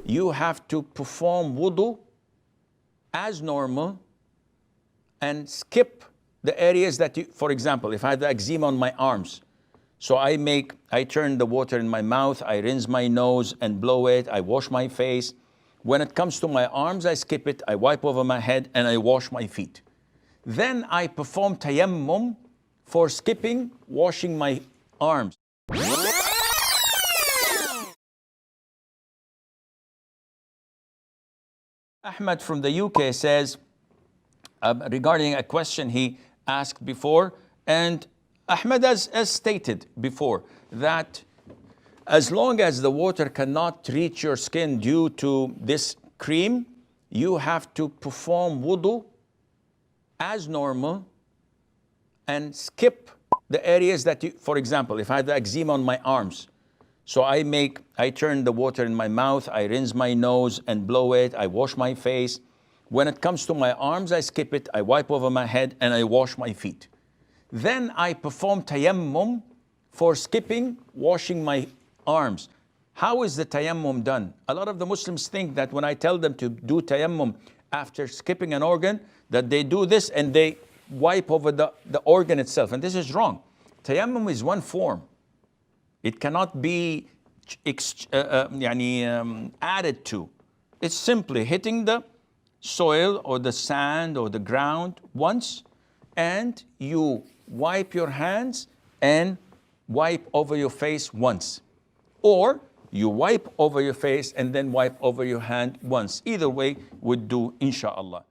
you have to perform wudu as normal and skip the areas that you, for example, if I have the eczema on my arms, so I turn the water in my mouth, I rinse my nose and blow it, I wash my face. When it comes to my arms, I skip it, I wipe over my head and I wash my feet. Then I perform tayammum for skipping, washing my arms. Ahmed from the UK says, regarding a question he asked before, and Ahmed has stated before that as long as the water cannot reach your skin due to this cream, you have to perform wudu as normal and skip the areas that you, for example, if I have the eczema on my arms, so I turn the water in my mouth, I rinse my nose and blow it, I wash my face. When it comes to my arms, I skip it, I wipe over my head and I wash my feet. Then I perform tayammum for skipping, washing my arms. How is the tayammum done? A lot of the Muslims think that when I tell them to do tayammum after skipping an organ, that they do this and they wipe over the organ itself. And this is wrong. Tayammum is one form. It cannot be added to. It's simply hitting the soil or the sand or the ground once, and you wipe your hands and wipe over your face once. Or you wipe over your face and then wipe over your hand once. Either way would do, inshallah.